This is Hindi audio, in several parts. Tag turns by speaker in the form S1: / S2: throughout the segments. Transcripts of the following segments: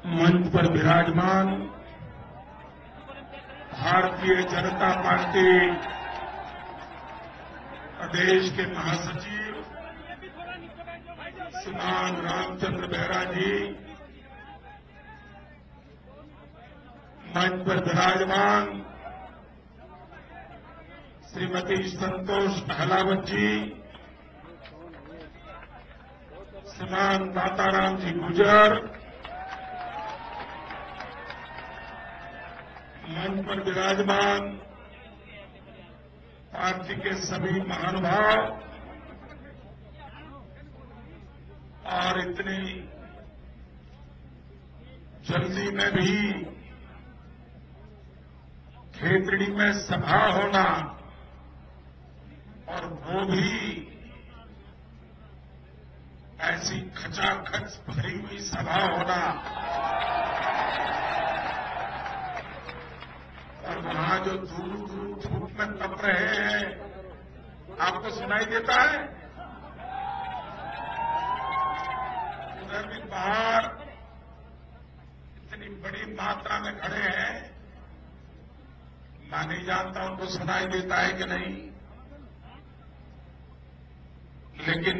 S1: मंच पर विराजमान भारतीय जनता पार्टी प्रदेश के महासचिव श्रीमान रामचंद्र बेहरा जी, मंच पर विराजमान श्रीमती संतोष अहलावत जी, श्रीमान दाताराम जी गुजर, मंच पर विराजमान पार्टी के सभी महानुभाव और इतनी जल्दी में भी खेतड़ी में सभा होना और वो भी ऐसी खचाखच भरी हुई सभा होना और वहां जो दूर दूर धूप में तप रहे हैं, आपको सुनाई देता है? उधर भी बाहर इतनी बड़ी मात्रा में खड़े हैं, मैं नहीं जानता उनको सुनाई देता है कि नहीं, लेकिन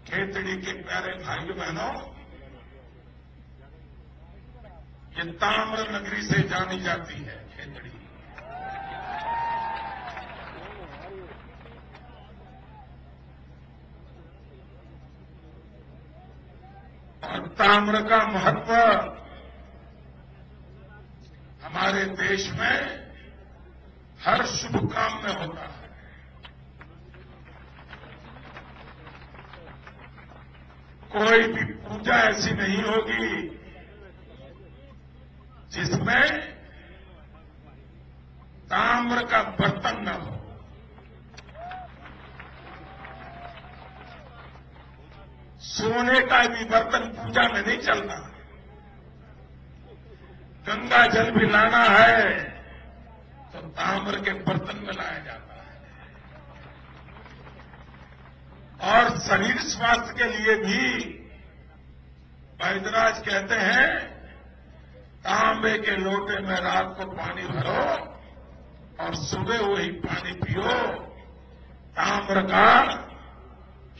S1: खेतड़ी के प्यारे भाइयों बहनों, ये ताम्र नगरी से जानी जाती है खेतड़ी। और ताम्र का महत्व हमारे देश में हर शुभ काम में होता है। कोई भी पूजा ऐसी नहीं होगी जिसमें ताम्र का बर्तन न हो। सोने का भी बर्तन पूजा में नहीं चलता। गंगा जल भी लाना है तो ताम्र के बर्तन में लाया जाता है। और शरीर स्वास्थ्य के लिए भी वैद्यराज कहते हैं, तांबे के लोटे में रात को पानी भरो और सुबह वही पानी पियो। ताम्र का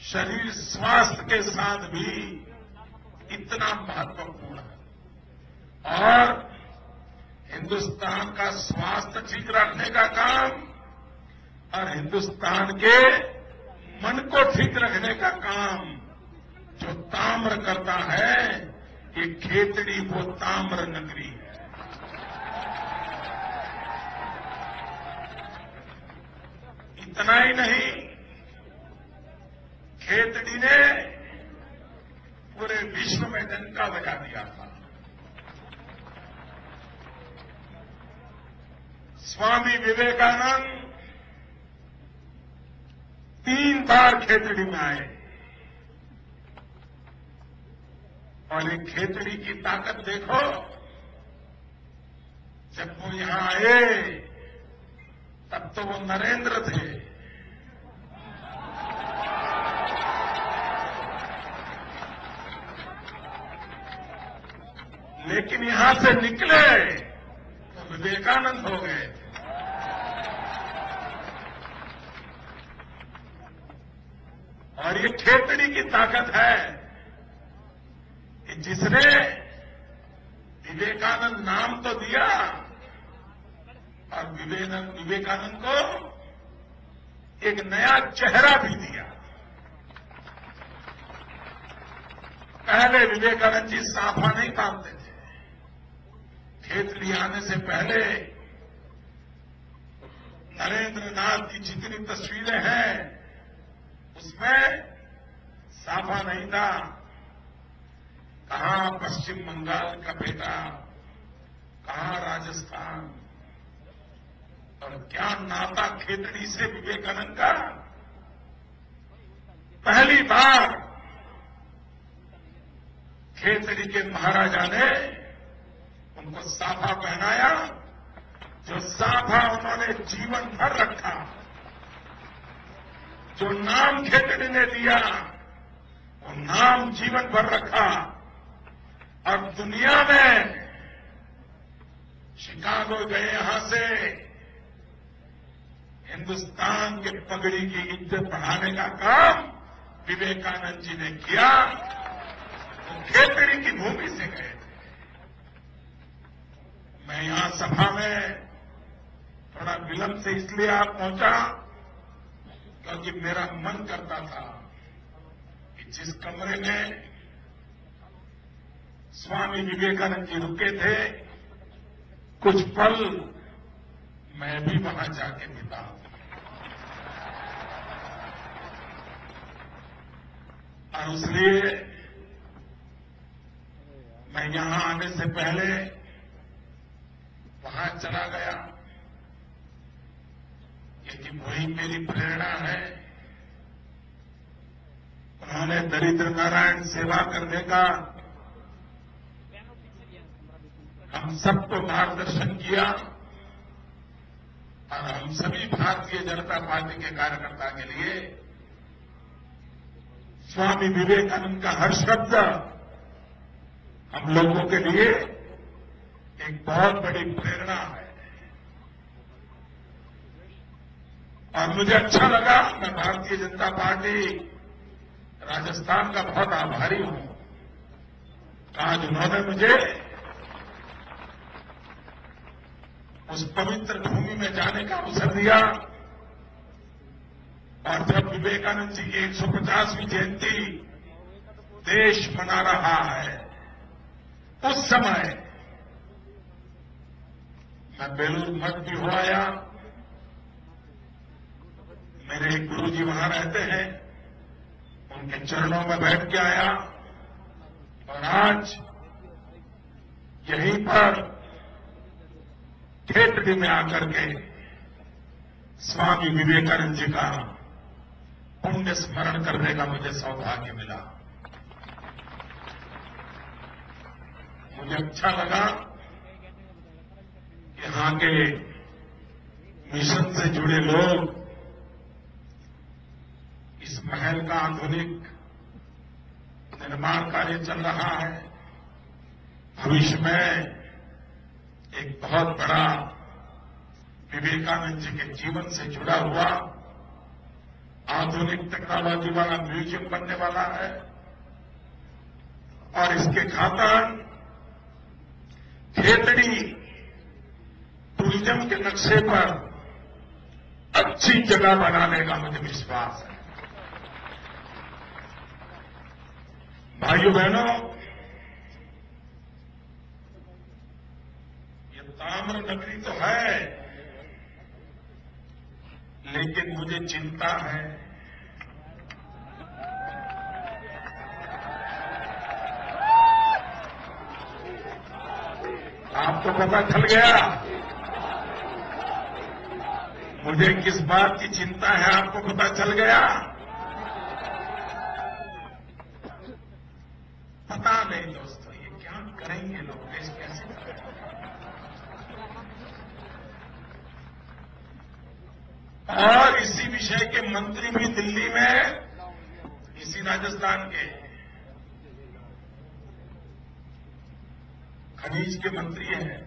S1: शरीर स्वास्थ्य के साथ भी इतना महत्वपूर्ण है। और हिंदुस्तान का स्वास्थ्य ठीक रखने का काम और हिंदुस्तान के मन को ठीक रखने का काम जो ताम्र करता है, ये खेतड़ी वो ताम्र नगरी है। इतना ही नहीं, खेतड़ी ने पूरे विश्व में डंका बजा दिया था। स्वामी विवेकानंद 3 बार खेतड़ी में आए और एक खेतड़ी की ताकत देखो। जब वो यहां आए तब तो वो नरेंद्र थे, लेकिन यहां से निकले तो विवेकानंद हो गए। और ये खेतड़ी की ताकत है कि जिसने विवेकानंद नाम तो दिया और विवेकानंद को एक नया चेहरा भी दिया। पहले विवेकानंद जी साफा नहीं बांधते थे। खेतड़ी आने से पहले नरेंद्र नाथ की जितनी तस्वीरें हैं उसमें साफा नहीं था। कहां पश्चिम बंगाल का बेटा, कहां राजस्थान, और क्या नाता खेतड़ी से विवेकानंद का। पहली बार खेतड़ी के महाराजा ने उनको साफा पहनाया, जो साफा उन्होंने जीवन भर रखा। जो नाम खेतड़ी ने दिया वो नाम जीवन भर रखा। और दुनिया में शिकागो गए, यहां से हिंदुस्तान के पगड़ी की इज्जत बढ़ाने का काम विवेकानंद जी ने किया। वो खेतड़ी की भूमि से गए थे। मैं यहां सभा में थोड़ा विलंब से इसलिए आप पहुंचा क्योंकि मेरा मन करता था कि जिस कमरे में स्वामी विवेकानंद जी रुके थे, कुछ पल मैं भी वहां जाके बिताऊं। और इसलिए मैं यहां आने से पहले वहां चला गया, क्योंकि वही मेरी प्रेरणा है। उन्होंने दरिद्र नारायण सेवा करने का हम सबको मार्गदर्शन किया और हम सभी भारतीय जनता पार्टी के कार्यकर्ता के लिए स्वामी विवेकानंद का हर शब्द हम लोगों के लिए एक बहुत बड़ी प्रेरणा है। और मुझे अच्छा लगा, मैं भारतीय जनता पार्टी राजस्थान का बहुत आभारी हूं। आज उन्होंने मुझे उस पवित्र भूमि में जाने का अवसर दिया। और जब विवेकानंद जी की 150वीं जयंती देश मना रहा है, उस समय मैं बेलूर मठ भी हो आया। मेरे एक गुरुजी वहां रहते हैं, उनके चरणों में बैठ के आया। और आज यहीं पर खेतड़ी में आकर के स्वामी विवेकानंद जी का पुण्य स्मरण करने का मुझे सौभाग्य मिला। मुझे अच्छा लगा कि यहां के मिशन से जुड़े लोग इस महल का आधुनिक निर्माण कार्य चल रहा है। भविष्य में एक बहुत बड़ा विवेकानंद जी के जीवन से जुड़ा हुआ आधुनिक टेक्नोलॉजी वाला म्यूजियम बनने वाला है। और इसके खातिर खेतड़ी टूरिज्म के नक्शे पर अच्छी जगह बनाने का मुझे विश्वास है। भाइयों बहनों, ये ताम्र नगरी तो है, लेकिन मुझे चिंता है। आपको पता चल गया मुझे किस बात की चिंता है? आपको पता चल गया? पता नहीं दोस्तों, ये क्या करेंगे लोग, देश कैसे करेंगे? और इसी विषय के मंत्री भी दिल्ली में, इसी राजस्थान के खनिज के मंत्री हैं।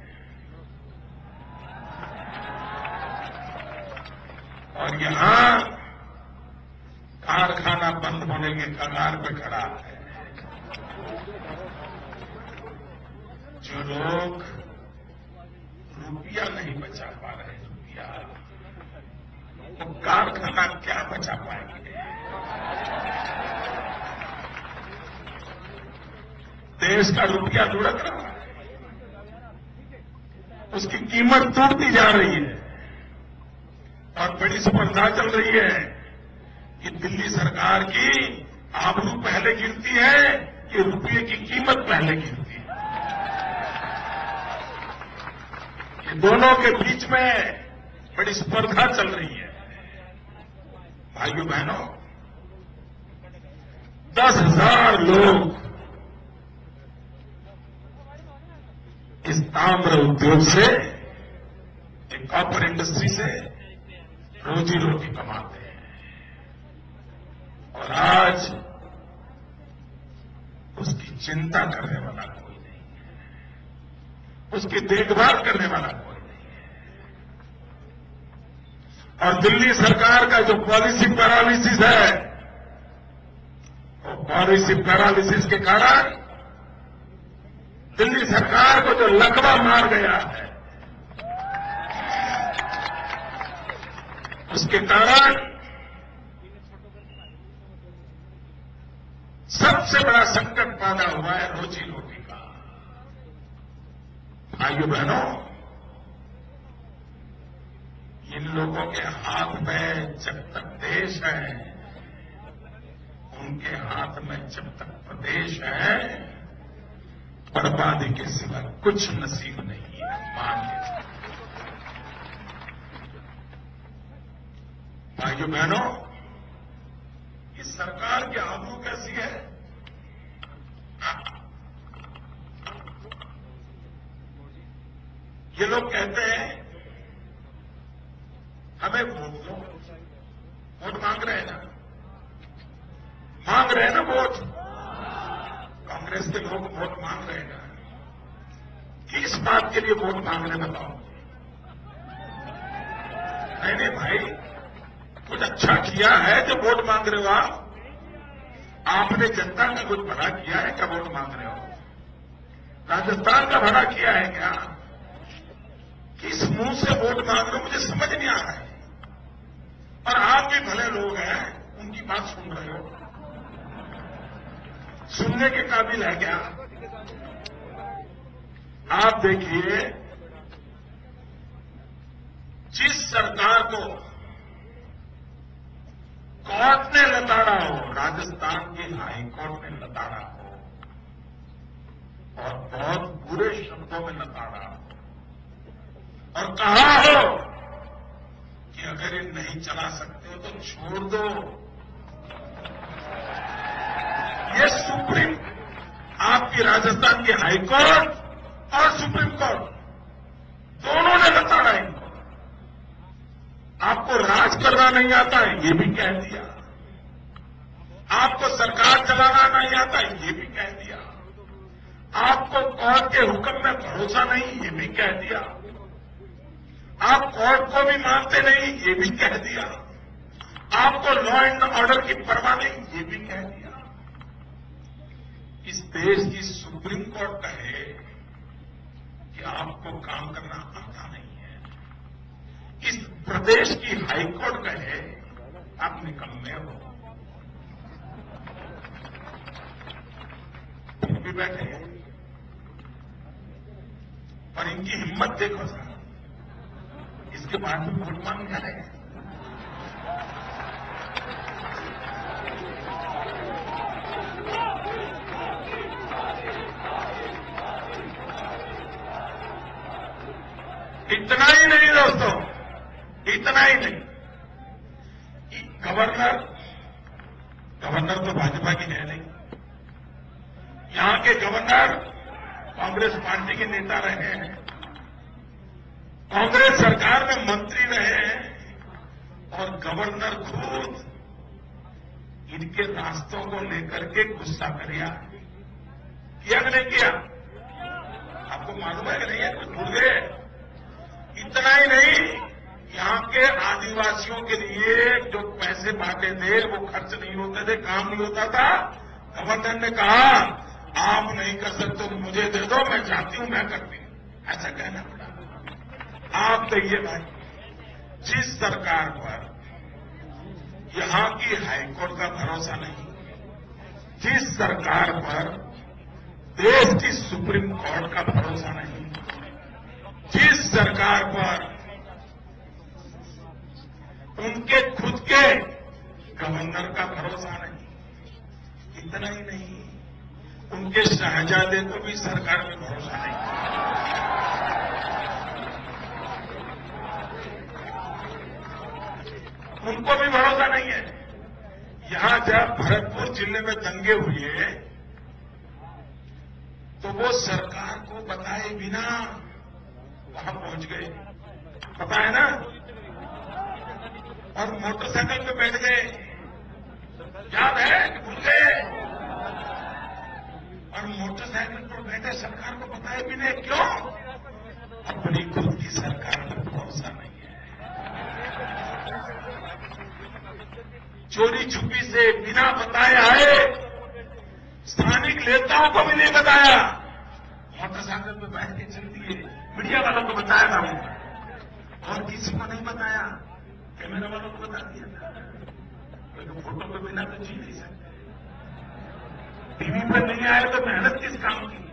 S1: और यहां कारखाना बंद होने के कगार पर खड़ा है। जो लोग रुपया नहीं बचा पा रहे, रुपया, वो कारखाना क्या बचा पाएंगे? देश का रुपया लुढ़क रहा है, उसकी कीमत टूटती जा रही है। और बड़ी स्पर्धा चल रही है कि दिल्ली सरकार की आबरू पहले गिरती है कि रुपये की कीमत पहले गिरती है। ये दोनों के बीच में बड़ी स्पर्धा चल रही है। भाइयों बहनों, 10,000 लोग इस ताम्र उद्योग से, एक कॉपर इंडस्ट्री से रोजी रोटी कमाते हैं। और आज उसकी चिंता करने वाला कोई नहीं। उसकी देखभाल करने वाला कोई नहीं है। और दिल्ली सरकार का जो पॉलिसी पैरालिसिस है, वो पॉलिसी पैरालिसिस के कारण दिल्ली सरकार को जो लकवा मार गया है, उसके कारण सबसे बड़ा संकट पैदा हुआ है रोजी रोटी का। भाइयों बहनों, इन लोगों के हाथ में जब तक देश है, उनके हाथ में जब तक प्रदेश है, बर्बादी के सिवा कुछ नसीब नहीं है। मान लीजिए भाइयों बहनों, इस सरकार की आबरू कैसी है? ये लोग कहते हैं हमें वोट दो। वोट मांग रहे हैं ना, मांग रहे हैं ना वोट। कांग्रेस के लोग वोट मांग रहे हैं ना। किस बात के लिए वोट मांग रहे हैं बताओ? नहीं भाई, कुछ अच्छा किया है जो वोट मांग रहे हो आप? आपने जनता का कुछ भला किया है क्या वोट मांग रहे हो? राजस्थान का भला किया है क्या? किस मुंह से वोट मांग रहे हो मुझे समझ नहीं आ रहा है। और आप भी भले लोग हैं, उनकी बात सुन रहे हो, सुनने के काबिल है क्या? आप देखिए, जिस सरकार को कोर्ट ने लताड़ा हो, राजस्थान की हाई कोर्ट ने लताड़ा हो और बहुत बुरे शब्दों में लताड़ा हो और कहा हो कि अगर ये नहीं चला सकते हो तो छोड़ दो, ये सुप्रीम, आपकी राजस्थान की हाई कोर्ट और सुप्रीम कोर्ट दोनों ने लताड़ा इनको। आपको राज करना नहीं आता है, ये भी कह दिया। आपको सरकार चलाना नहीं आता है, ये भी कह दिया। आपको कोर्ट के हुक्म में भरोसा नहीं, ये भी कह दिया। आप कोर्ट को भी मानते नहीं, ये भी कह दिया। आपको लॉ एंड ऑर्डर की परवाह नहीं, ये भी कह दिया। इस देश की सुप्रीम कोर्ट कहे कि आपको काम करना आता नहीं है, इस प्रदेश की हाई कोर्ट कहे आप निकम्मे हो, फिर भी बैठे हैं। और इनकी हिम्मत देखो सर, इसके बाद भी वोट मांग रहे हैं। इतना ही नहीं दोस्तों, इतना ही नहीं, गवर्नर तो भाजपा की है नहीं। यहां के गवर्नर कांग्रेस पार्टी के नेता रहे हैं, कांग्रेस सरकार में मंत्री रहे हैं और गवर्नर खुद इनके रास्तों को लेकर के गुस्सा किया कि नहीं किया? आपको मालूम है कि नहीं है? कुछ भूल गए? इतना ही नहीं, यहां के आदिवासियों के लिए जो पैसे बांटे थे वो खर्च नहीं होते थे, काम नहीं होता था। गवर्नर ने कहा आप नहीं कर सकते तो मुझे दे दो, मैं चाहती हूं मैं करती हूं, ऐसा कहना पड़ा। आप कहिए भाई, जिस सरकार पर यहां की हाईकोर्ट का भरोसा नहीं, जिस सरकार पर देश की सुप्रीम कोर्ट का भरोसा नहीं, जिस सरकार पर उनके खुद के गवर्नर का भरोसा नहीं, इतना ही नहीं, उनके शहजादे को भी सरकार में भरोसा नहीं। उनको भी भरोसा नहीं है। यहां जब भरतपुर जिले में दंगे हुए तो वो सरकार को बताए बिना वहां पहुंच गए, पता है ना? और मोटरसाइकिल पे बैठ गए, याद है कि भूल गए? और मोटरसाइकिल पर बैठे सरकार को बताए भी नहीं, क्यों? बिना बताए आए, स्थानिक नेताओं को भी नहीं बताया, मोटरसाइकिल पे बैठ के चल दिए। मीडिया वालों को बताया था और किसी को नहीं बताया, कैमरा वालों को बता दिया था। लेकिन फोटो के बिना तो जी नहीं सकते, टीवी पर नहीं आए तो मेहनत किस काम की।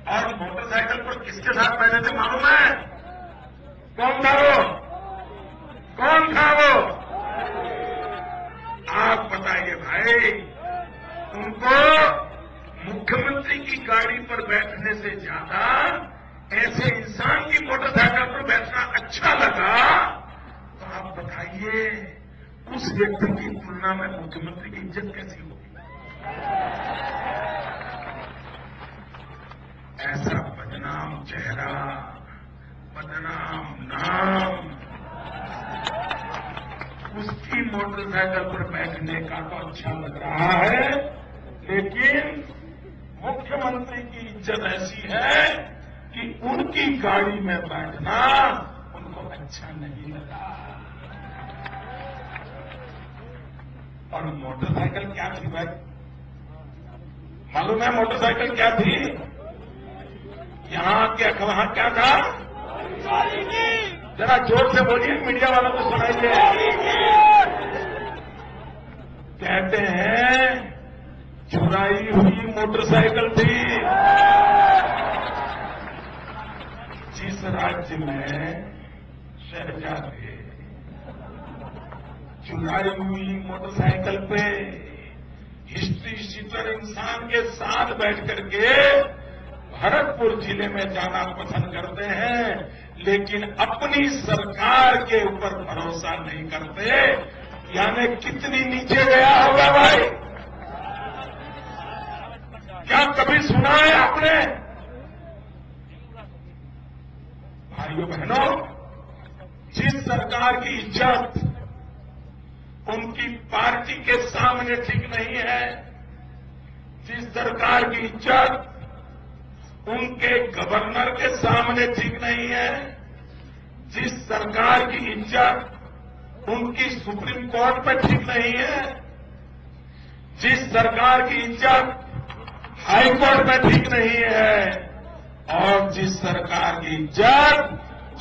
S1: और मोटरसाइकिल पर किसके साथ बैठे थे मालूम है? कौन था वो? कौन था वो? आप बताइए भाई। उनको मुख्यमंत्री की गाड़ी पर बैठने से ज्यादा ऐसे इंसान की मोटरसाइकिल पर बैठना अच्छा लगा, तो आप बताइए उस व्यक्ति की तुलना में मुख्यमंत्री की इज्जत कैसी होगी? ऐसा बदनाम चेहरा, बदनाम नाम, उसकी मोटरसाइकिल पर बैठने का तो अच्छा लग रहा है, लेकिन मुख्यमंत्री की इज्जत ऐसी है कि उनकी गाड़ी में बैठना उनको अच्छा नहीं लगा। और मोटरसाइकिल क्या थी भाई? मालूम है मोटरसाइकिल क्या थी? यहां क्या वहां क्या था? जरा जोर से बोलिए, मीडिया वालों को सुनाइए। कहते हैं चुराई हुई मोटरसाइकिल थी। जिस राज्य में शहजादे चुराई हुई मोटरसाइकिल पे हिस्ट्री शीटर इंसान के साथ बैठ करके भरतपुर जिले में जाना पसंद करते हैं, लेकिन अपनी सरकार के ऊपर भरोसा नहीं करते, यानी कितनी नीचे गया होगा भाई? क्या कभी सुना है आपने? भाइयों बहनों, जिस सरकार की इज्जत उनकी पार्टी के सामने ठीक नहीं है, जिस सरकार की इज्जत उनके गवर्नर के सामने ठीक नहीं है, जिस सरकार की इज्जत उनकी सुप्रीम कोर्ट में ठीक नहीं है, जिस सरकार की इज्जत हाई कोर्ट में ठीक नहीं है, और जिस सरकार की इज्जत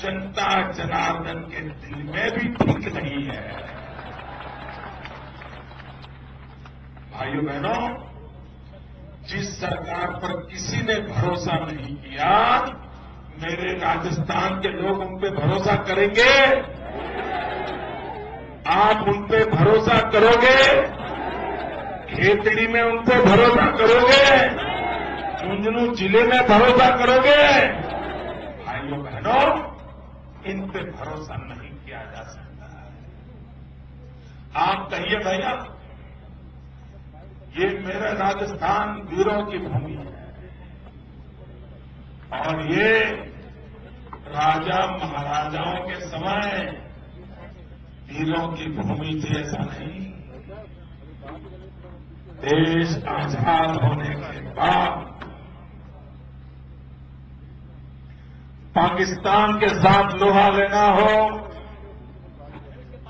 S1: जनता जनार्दन के दिल में भी ठीक नहीं है। भाइयों बहनों, जिस सरकार पर किसी ने भरोसा नहीं किया, मेरे राजस्थान के लोग उन पे भरोसा करेंगे? आप उन पे भरोसा करोगे? खेतड़ी में उन पे भरोसा करोगे? झुंझुनू जिले में भरोसा करोगे? भाइयों बहनों, इन पे भरोसा नहीं किया जा सकता। आप कहिए भैया, ये मेरा राजस्थान वीरों की भूमि है, और ये राजा महाराजाओं के समय वीरों की भूमि थी, ऐसा नहीं। देश आजाद होने के बाद पाकिस्तान के साथ लोहा लेना हो,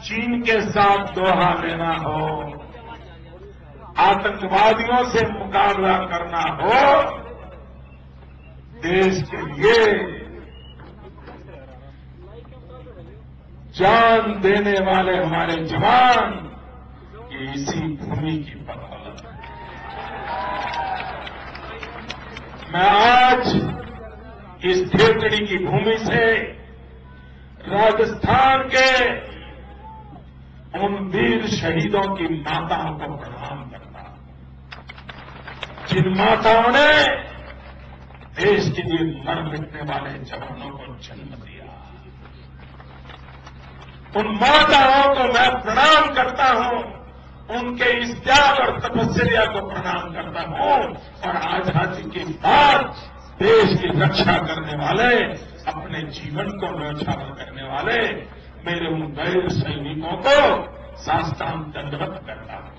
S1: चीन के साथ लोहा लेना हो, आतंकवादियों से मुकाबला करना हो, देश के लिए जान देने वाले हमारे जवान ये इसी भूमि की बदौलत है। मैं आज इस खेतड़ी की भूमि से राजस्थान के उन वीर शहीदों की माताओं को प्रणाम करता हूं, जिन माताओं ने देश के लिए मर मिटने वाले जवानों को जन्म दिया। उन माताओं को मैं प्रणाम करता हूं, उनके इस त्याग और तपस्या को प्रणाम करता हूं, और आजादी के बाद देश की रक्षा करने वाले, अपने जीवन को न्यौछावर करने वाले मेरे उन वीर सैनिकों को साष्टांग दंडवत करता हूं।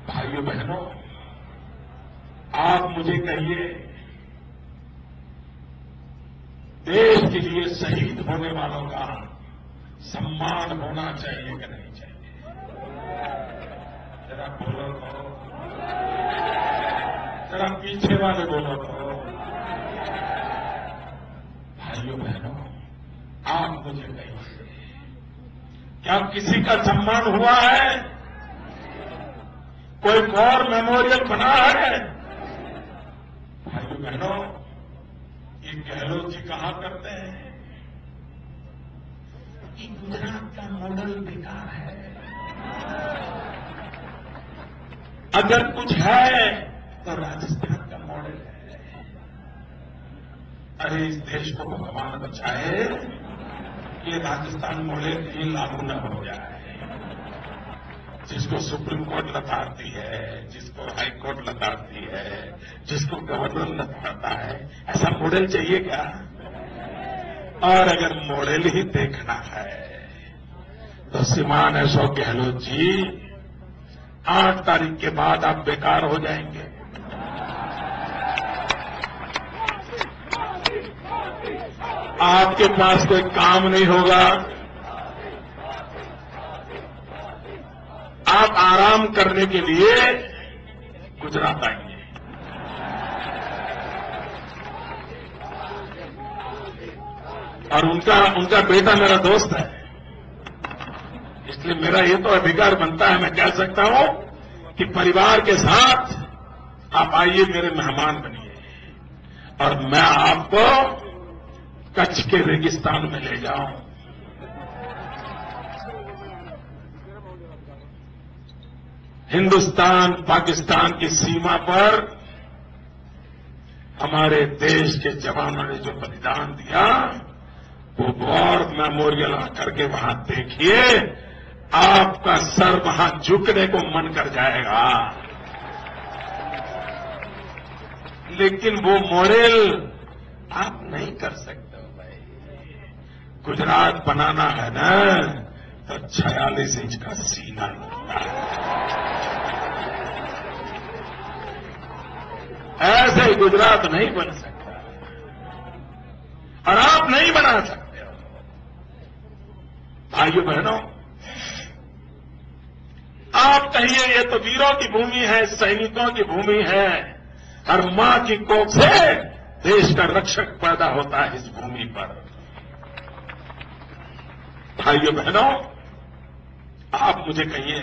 S1: भाइयों बहनों, आप मुझे कहिए, देश के लिए शहीद होने वालों का सम्मान होना चाहिए कि नहीं चाहिए? जरा बोलो तो, जरा पीछे वाले बोलो तो। भाइयों बहनों, आप मुझे कहिए, क्या किसी का सम्मान हुआ है? कोई वॉर मेमोरियल बना है? भाइयों बहनों, ये गहलोत जी कहा करते हैं कि गुजरात का मॉडल बेकार है। अगर कुछ है तो राजस्थान का मॉडल है। अरे इस देश को भगवान बचाए कि राजस्थान मॉडल ही लागू न हो जाए। जिसको सुप्रीम कोर्ट लताड़ती है, जिसको हाई कोर्ट लताड़ती है, जिसको गवर्नर लताड़ता है, ऐसा मॉडल चाहिए क्या? और अगर मॉडल ही देखना है तो श्रीमान अशोक गहलोत जी, 8 तारीख के बाद आप बेकार हो जाएंगे। आपके पास कोई काम नहीं होगा। आप आराम करने के लिए गुजरात आएंगे। और उनका बेटा मेरा दोस्त है, इसलिए मेरा ये तो अधिकार बनता है, मैं कह सकता हूं कि परिवार के साथ आप आइए, मेरे मेहमान बनिए और मैं आपको कच्छ के रेगिस्तान में ले जाऊं। हिंदुस्तान पाकिस्तान की सीमा पर हमारे देश के जवानों ने जो बलिदान दिया, वो वॉर मेमोरियल आकर के वहां देखिए, आपका सर वहां झुकने को मन कर जाएगा। लेकिन वो मॉडल आप नहीं कर सकते हो भाई। गुजरात बनाना है ना तो 46 इंच का सीना लगता है। ऐसे गुजरात नहीं बन सकता और आप नहीं बना सकते हो। भाइयों बहनों, आप कहिए ये तो वीरों की भूमि है, सैनिकों की भूमि है, हर मां की कोख से देश का रक्षक पैदा होता है इस भूमि पर। भाइयों बहनों, आप मुझे कहिए,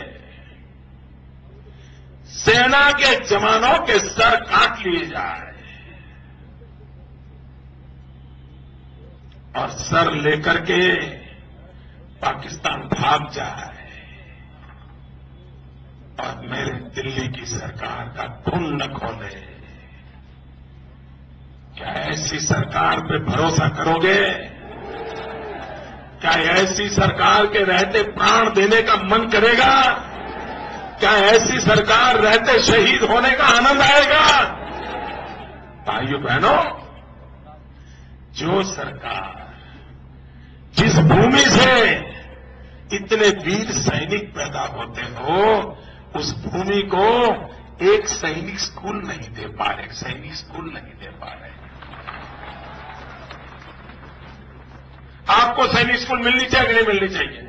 S1: सेना के जवानों के सर काट लिए जाए और सर लेकर के पाकिस्तान भाग जाए और मेरे दिल्ली की सरकार का खून न खोले, क्या ऐसी सरकार पे भरोसा करोगे? क्या ऐसी सरकार के रहते प्राण देने का मन करेगा? क्या ऐसी सरकार रहते शहीद होने का आनंद आएगा? भाइयों बहनों, जो सरकार जिस भूमि से इतने वीर सैनिक पैदा होते हो, उस भूमि को एक सैनिक स्कूल नहीं दे पा रहे, सैनिक स्कूल नहीं दे पा रहे। आपको सैनिक स्कूल मिलनी चाहिए कि नहीं मिलनी चाहिए?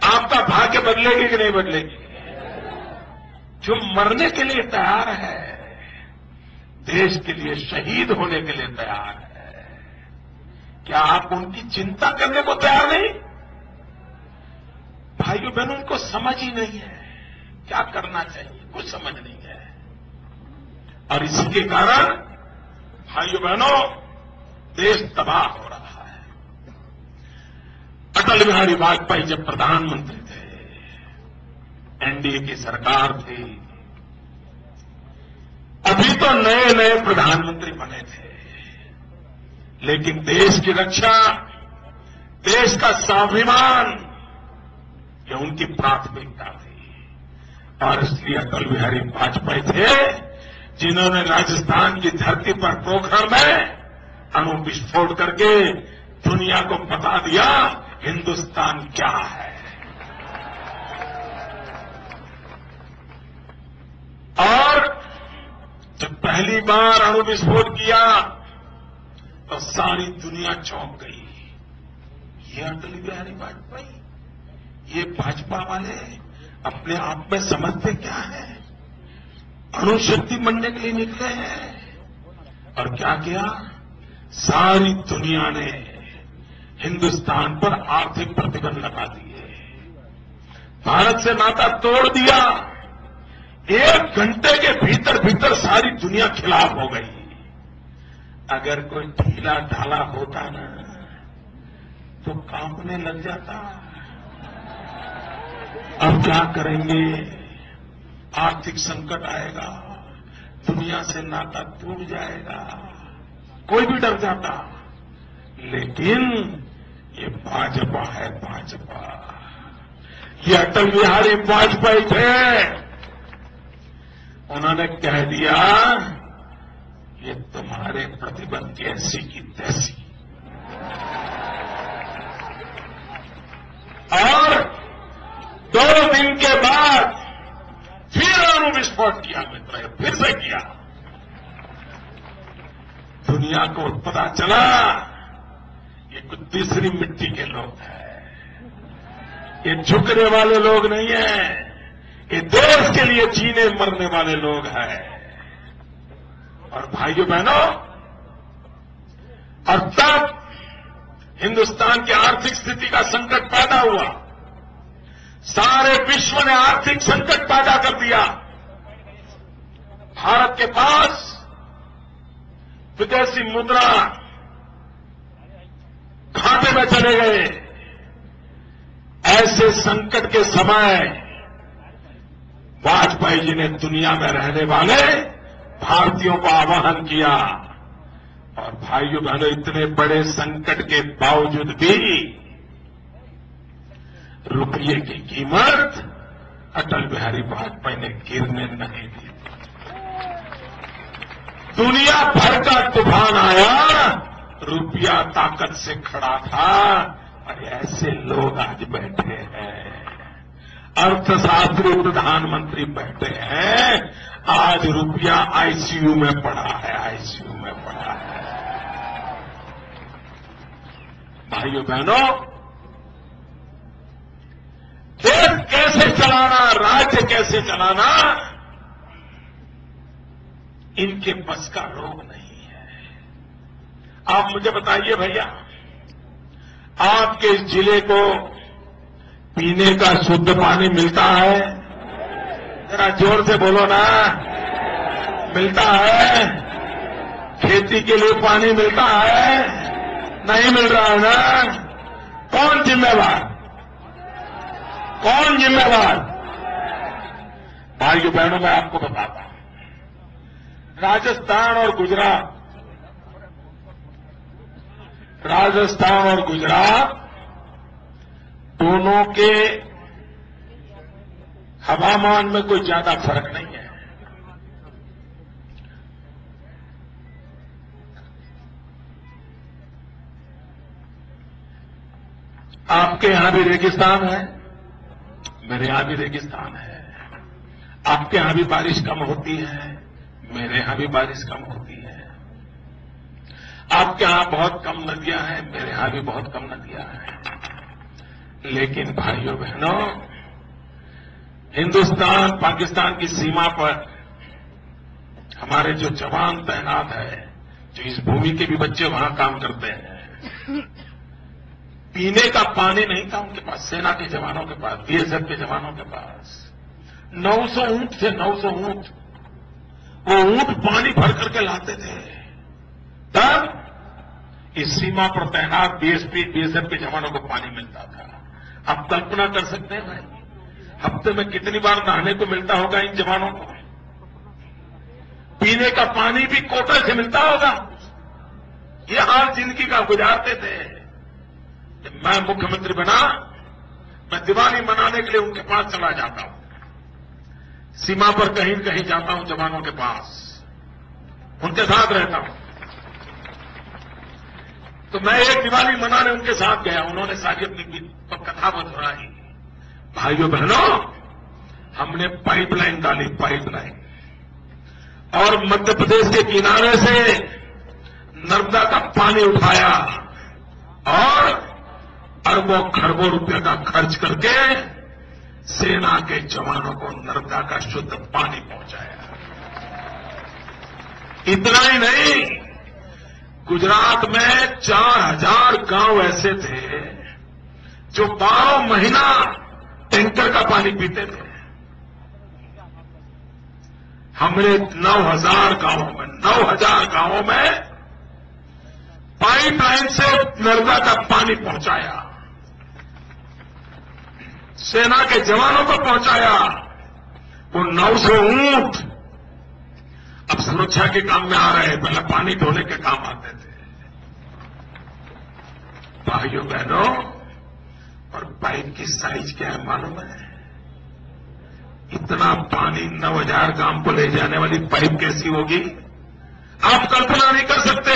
S1: आपका भाग्य बदलेगी कि नहीं बदलेगी? जो मरने के लिए तैयार है, देश के लिए शहीद होने के लिए तैयार है, क्या आप उनकी चिंता करने को तैयार नहीं? भाइयों बहनों, उनको समझ ही नहीं है क्या करना चाहिए, कुछ समझ नहीं है। और इसी के कारण भाइयों बहनों, देश तबाह हो रहा है। अटल बिहारी वाजपेयी जब प्रधानमंत्री थे, एनडीए की सरकार थी, अभी तो नए नए प्रधानमंत्री बने थे, लेकिन देश की रक्षा, देश का स्वाभिमान, ये उनकी प्राथमिकता थी। और इसलिए अटल बिहारी वाजपेयी थे जिन्होंने राजस्थान की धरती पर पोखरण में अणु विस्फोट करके दुनिया को बता दिया हिंदुस्तान क्या है। और जब पहली बार अणु विस्फोट किया तो सारी दुनिया चौंक गई। ये अटल बिहारी वाजपेयी, ये भाजपा वाले अपने आप में समझते क्या है? अणुशक्ति बनने के लिए निकले हैं। और क्या किया? सारी दुनिया ने हिंदुस्तान पर आर्थिक प्रतिबंध लगा दिए, भारत से नाता तोड़ दिया। 1 घंटे के भीतर भीतर सारी दुनिया खिलाफ हो गई। अगर कोई ढीला ढाला होता ना तो कांपने लग जाता। अब क्या करेंगे? आर्थिक संकट आएगा, दुनिया से नाता टूट जाएगा, कोई भी डर जाता। लेकिन ये भाजपा है, भाजपा। ये अटल बिहारी वाजपेयी थे। उन्होंने कह दिया ये तुम्हारे प्रतिबंध की ऐसी की तैसी। और 2 दिन के बाद फिर अणु विस्फोट किया मित्र, फिर से किया। दुनिया को पता चला ये कुछ तीसरी मिट्टी के लोग हैं, ये झुकने वाले लोग नहीं हैं, ये देश के लिए जीने मरने वाले लोग हैं। और भाइयों बहनों, और तब हिंदुस्तान की आर्थिक स्थिति का संकट पैदा हुआ। सारे विश्व ने आर्थिक संकट पैदा कर दिया। भारत के पास विदेशी मुद्रा खाते में चले गए। ऐसे संकट के समय वाजपेयी जी ने दुनिया में रहने वाले भारतीयों को आह्वान किया। और भाइयों बहनों, इतने बड़े संकट के बावजूद भी रुपये की कीमत अटल बिहारी वाजपेयी ने गिरने नहीं दी। दुनिया भर का तूफान आया, रुपया ताकत से खड़ा था। और ऐसे लोग आज बैठे हैं, अर्थशास्त्री प्रधानमंत्री बैठे हैं। आज रुपया आईसीयू में पड़ा है, आईसीयू में पड़ा है। भाइयों बहनों, देश कैसे चलाना, राज्य कैसे चलाना, इनके बस का रोग नहीं है। आप मुझे बताइए भैया, आपके इस जिले को पीने का शुद्ध पानी मिलता है? जरा जोर से बोलो ना। मिलता है? खेती के लिए पानी मिलता है? नहीं मिल रहा है ना? कौन जिम्मेवार? कौन जिम्मेवार? भाइयों बहनों, मैं आपको बताता हूं, राजस्थान और गुजरात दोनों के हवामान में कोई ज्यादा फर्क नहीं है। आपके यहां भी रेगिस्तान है, मेरे यहां भी रेगिस्तान है। आपके यहां भी बारिश कम होती है, मेरे यहां भी बारिश कम होती है। आपके यहां बहुत कम नदियां हैं, मेरे यहां भी बहुत कम नदियां हैं। लेकिन भाइयों बहनों, हिंदुस्तान पाकिस्तान की सीमा पर हमारे जो जवान तैनात है, जो इस भूमि के भी बच्चे वहां काम करते हैं, पीने का पानी नहीं था उनके पास। सेना के जवानों के पास, बीएसएफ के जवानों के पास 900 ऊंट थे, 900 ऊंट। वो ऊंट पानी भर करके लाते थे। तब इस सीमा पर तैनात बीएसएफ के जवानों को पानी मिलता था। आप कल्पना कर सकते हैं भाई, हफ्ते में कितनी बार नहाने को मिलता होगा इन जवानों को? पीने का पानी भी कोटे से मिलता होगा। ये हाल जिंदगी का गुजारते थे। जब मैं मुख्यमंत्री बना, मैं दिवाली मनाने के लिए उनके पास चला जाता हूं। सीमा पर कहीं कहीं जाता हूं जवानों के पास, उनके साथ रहता हूं। तो मैं एक दिवाली मनाने उनके साथ गया। उन्होंने सारी अपनी कथा बतलाई। भाइयों बहनों, हमने पाइपलाइन डाली, पाइपलाइन, और मध्य प्रदेश के किनारे से नर्मदा का पानी उठाया और अरबों खरबों रुपए का खर्च करके सेना के जवानों को नर्मदा का शुद्ध पानी पहुंचाया। इतना ही नहीं, गुजरात में 4000 गांव ऐसे थे जो 12 महीना टैंकर का पानी पीते थे। हमने 9000 गांवों में पाइपलाइन से नर्मदा का पानी पहुंचाया, सेना के जवानों को पहुंचाया। वो 900 ऊंट अब सुरक्षा के काम में आ रहे हैं, पहले पानी ढोने के काम आते थे। भाइयों बहनों, और पाइप की साइज क्या है मालूम है? इतना पानी 9000 गांव को ले जाने वाली पाइप कैसी होगी, आप कल्पना नहीं कर सकते।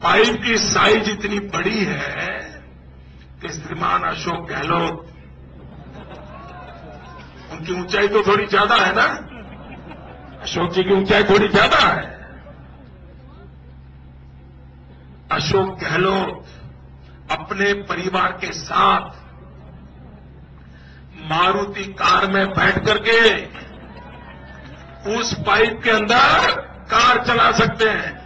S1: पाइप की साइज इतनी बड़ी है कि श्रीमान अशोक गहलोत, उनकी ऊंचाई तो थोड़ी ज्यादा है ना, अशोक जी की ऊंचाई थोड़ी ज्यादा है। अशोक गहलोत अपने परिवार के साथ मारुति कार में बैठ करके उस पाइप के अंदर कार चला सकते हैं।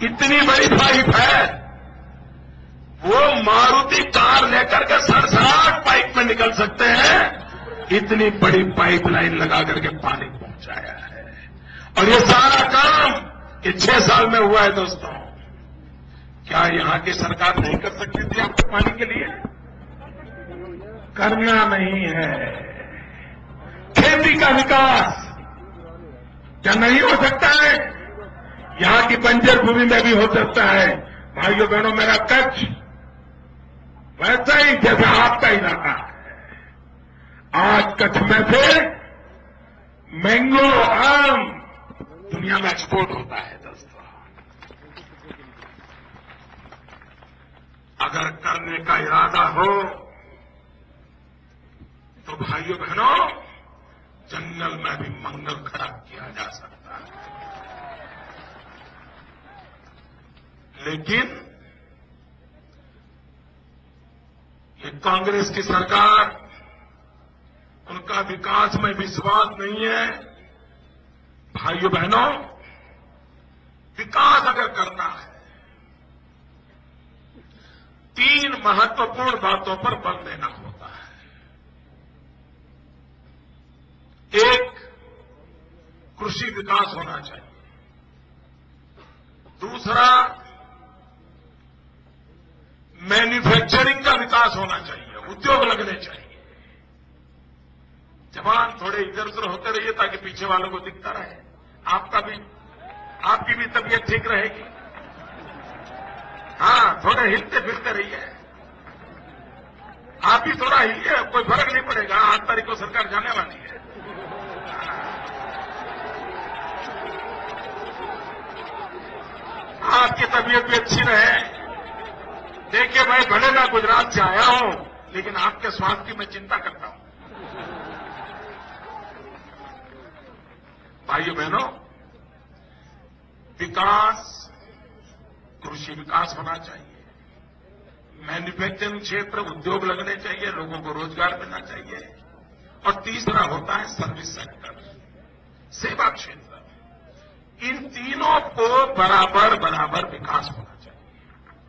S1: इतनी बड़ी पाइप है, वो मारुति कार लेकर के सड़सड़ाहट पाइप में निकल सकते हैं। इतनी बड़ी पाइपलाइन लगा करके पानी पहुंचाया है। और ये सारा काम ये 6 साल में हुआ है। दोस्तों, क्या यहां की सरकार नहीं कर सकती थी आपके पानी के लिए? करना नहीं है। खेती का विकास क्या नहीं हो सकता है? यहां की बंजर भूमि में भी हो सकता है। भाइयों बहनों, मेरा कच्छ वैसा ही जैसा आपका इलाका है। आज कच्छ में से मैंगो, आम दुनिया में एक्सपोर्ट होता है। दोस्तों, अगर करने का इरादा हो तो भाइयों बहनों, जंगल में भी मंगल खड़ा किया जा सकता है। लेकिन ये कांग्रेस की सरकार, उनका विकास में विश्वास नहीं है। भाइयों बहनों, विकास अगर करना है, 3 महत्वपूर्ण बातों पर बल देना होता है। एक, कृषि विकास होना चाहिए। दूसरा, मैन्युफैक्चरिंग का विकास होना चाहिए, उद्योग लगने चाहिए। जवान थोड़े इधर उधर होते रहिए ताकि पीछे वालों को दिखता रहे, आपकी भी तबीयत ठीक रहेगी। हाँ, थोड़े हिलते फिरते रहिए, आप भी थोड़ा हिलिए, कोई फर्क नहीं पड़ेगा। 8 तारीख को सरकार जाने वाली है। आपकी तबीयत भी अच्छी रहे। देखिए, मैं भले मैं गुजरात से आया हूं, लेकिन आपके स्वास्थ्य की मैं चिंता करता हूं। भाइयों बहनों, विकास, कृषि विकास होना चाहिए, मैन्युफैक्चरिंग क्षेत्र, उद्योग लगने चाहिए, लोगों को रोजगार मिलना चाहिए। और तीसरा होता है सर्विस सेक्टर, सेवा क्षेत्र। इन तीनों को बराबर बराबर विकास होना चाहिए,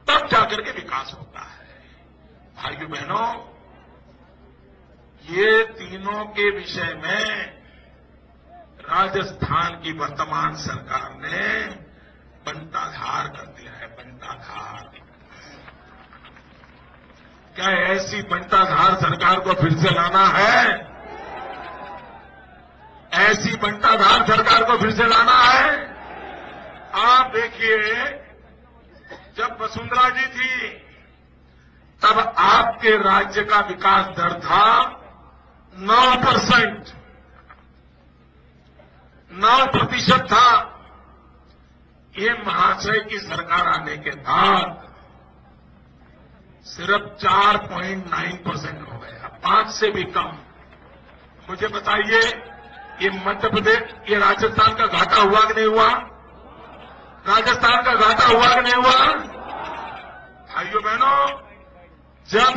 S1: तब जाकर के विकास होता है। भाइयों बहनों, ये तीनों के विषय में राजस्थान की वर्तमान सरकार ने बंटाधार कर दिया है। बंटाधार, क्या ऐसी बंटाधार सरकार को फिर से लाना है? ऐसी बंटाधार सरकार को फिर से लाना है? आप देखिए, जब वसुंधरा जी थी तब आपके राज्य का विकास दर था 9%, 9% था। ये महाशय की सरकार आने के बाद सिर्फ 4.9% हो गया, 5 से भी कम। मुझे बताइए, ये मध्य प्रदेश, ये राजस्थान का घाटा हुआ कि नहीं हुआ? राजस्थान का घाटा हुआ कि नहीं हुआ? भाइयों बहनों, जब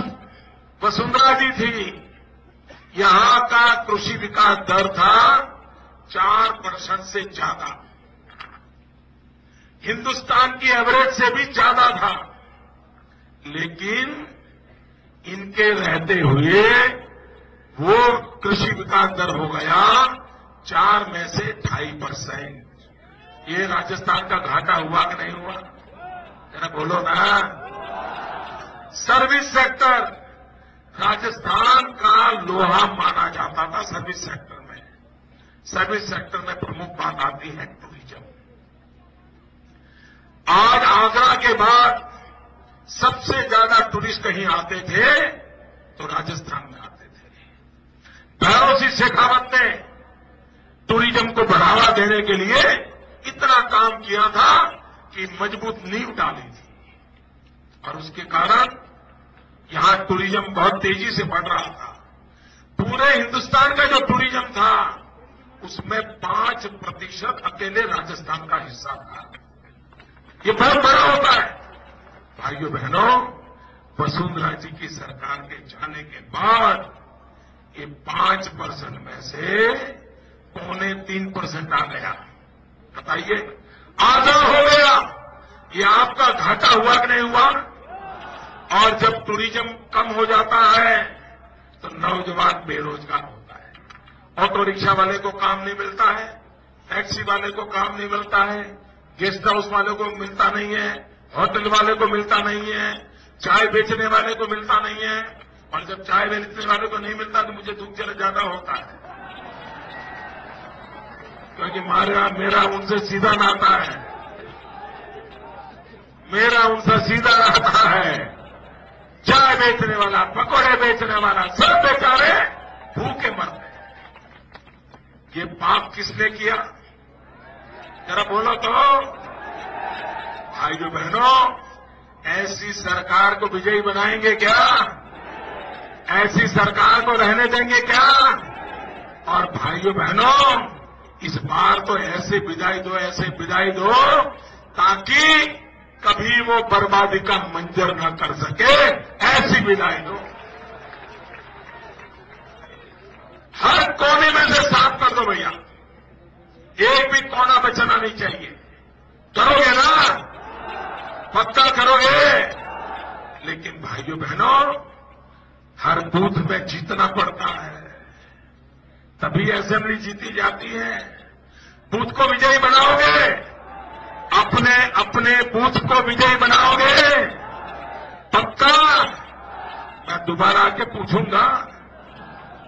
S1: वसुंधरा जी थी, यहां का कृषि विकास दर था 4% से ज्यादा, हिंदुस्तान की एवरेज से भी ज्यादा था। लेकिन इनके रहते हुए वो कृषि विकास दर हो गया 4 में से 2.5%। ये राजस्थान का घाटा हुआ कि नहीं हुआ? जरा बोलो ना। सर्विस सेक्टर, राजस्थान का लोहा माना जाता था सर्विस सेक्टर में। सर्विस सेक्टर में प्रमुख बात आती है टूरिज्म। आज आगरा के बाद सबसे ज्यादा टूरिस्ट कहीं आते थे तो राजस्थान में आते थे। भैरव सिंह शेखावत ने टूरिज्म को बढ़ावा देने के लिए इतना काम किया था कि मजबूत नींव डाली थी, और उसके कारण यहां टूरिज्म बहुत तेजी से बढ़ रहा था। पूरे हिंदुस्तान का जो टूरिज्म था उसमें 5% अकेले राजस्थान का हिस्सा था। ये बहुत बड़ा होता है। भाइयों बहनों, वसुंधरा जी की सरकार के जाने के बाद ये 5% में से 2.25% आ गया। बताइए, आधा हो गया। ये आपका घाटा हुआ कि नहीं हुआ? और जब टूरिज्म कम हो जाता है तो नौजवान बेरोजगार होता है। ऑटो रिक्शा वाले को काम नहीं मिलता है, टैक्सी वाले को काम नहीं मिलता है, गेस्ट हाउस वाले को मिलता नहीं है, होटल वाले को मिलता नहीं है, चाय बेचने वाले को मिलता नहीं है। और जब चाय बेचने वाले को नहीं मिलता तो मुझे दुख जरा ज्यादा होता है, क्योंकि मेरा उनसे सीधा नाता है। मेरा उनसे सीधा नाता है। चाय बेचने वाला, पकौड़े बेचने वाला, सब बेचारे भूखे मरते हैं। ये पाप किसने किया? जरा बोलो तो। भाइयों बहनों, ऐसी सरकार को विजयी बनाएंगे क्या? ऐसी सरकार को रहने देंगे क्या? और भाइयों बहनों, इस बार तो ऐसे विदाई दो ताकि कभी वो बर्बादी का मंजर न कर सके। ऐसी विदाई दो। हर कोने में से साफ कर दो भैया, एक भी कोना बचना नहीं चाहिए। करोगे ना? पक्का करोगे? लेकिन भाइयों बहनों, हर बूथ में जीतना पड़ता है, तभी असेंबली जीती जाती है। बूथ को विजयी बनाओगे, अपने बूथ को विजयी बनाओगे, पक्का। मैं दोबारा आके पूछूंगा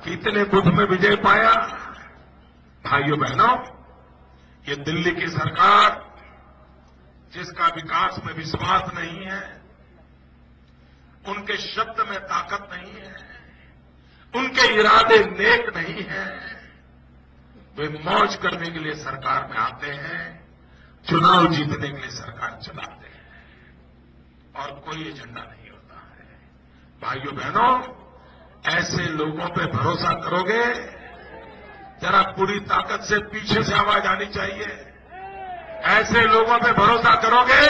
S1: कितने बूथ में विजय पाया। भाइयों बहनों, ये दिल्ली की सरकार जिसका विकास में विश्वास नहीं है, उनके शब्द में ताकत नहीं है, उनके इरादे नेक नहीं है, वे मौज करने के लिए सरकार में आते हैं, चुनाव जीतने के लिए सरकार चलाते हैं, और कोई एजेंडा नहीं होता है। भाइयों बहनों, ऐसे लोगों पे भरोसा करोगे, जरा पूरी ताकत से पीछे से आवाज आनी चाहिए। ऐसे लोगों पे भरोसा करोगे,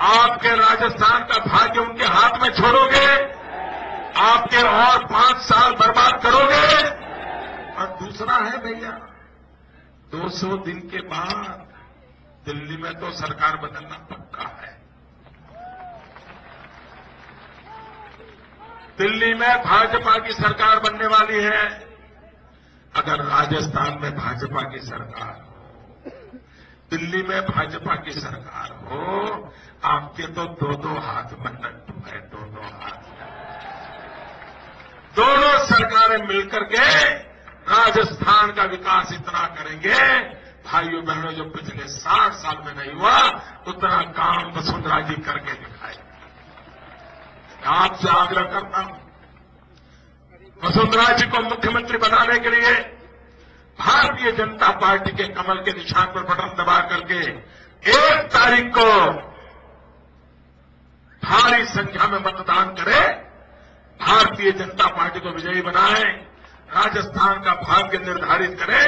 S1: आपके राजस्थान का भाग्य उनके हाथ में छोड़ोगे, आपके और 5 साल बर्बाद करोगे। और दूसरा है भैया, 200 दिन के बाद दिल्ली में तो सरकार बदलना पक्का है। दिल्ली में भाजपा की सरकार बनने वाली है। अगर राजस्थान में भाजपा की सरकार हो, दिल्ली में भाजपा की सरकार हो, आपके तो 2-2 हाथ में लड्डू है, 2-2 हाथ। दोनों सरकारें मिलकर के राजस्थान का विकास इतना करेंगे, भाइयों बहनों, जो पिछले 60 साल में नहीं हुआ उतना काम वसुंधरा जी करके दिखाए। आपसे आग्रह करता हूं, वसुंधरा जी को मुख्यमंत्री बनाने के लिए भारतीय जनता पार्टी के कमल के निशान पर बटन दबा करके 1 तारीख को भारी संख्या में मतदान करें, भारतीय जनता पार्टी को विजयी बनाएं, राजस्थान का भाग्य निर्धारित करे।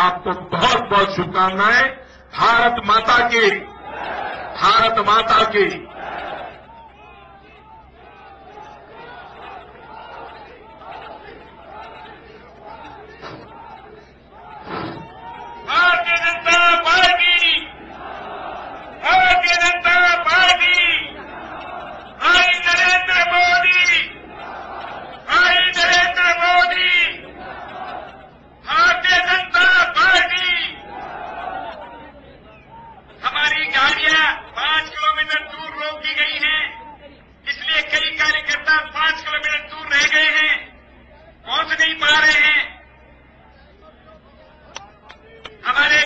S1: आपको बहुत बहुत शुभकामनाएं। भारत माता की, भारत माता की। भारतीय जनता पार्टी, भारतीय जनता पार्टी, भाई नरेंद्र मोदी, भाई नरेंद्र मोदी, भारतीय जनता पार्टी। हमारी गाड़ियां 5 किलोमीटर दूर रोक दी गई हैं, इसलिए कई कार्यकर्ता 5 किलोमीटर दूर रह गए हैं, पहुंच नहीं पा रहे हैं। हमारे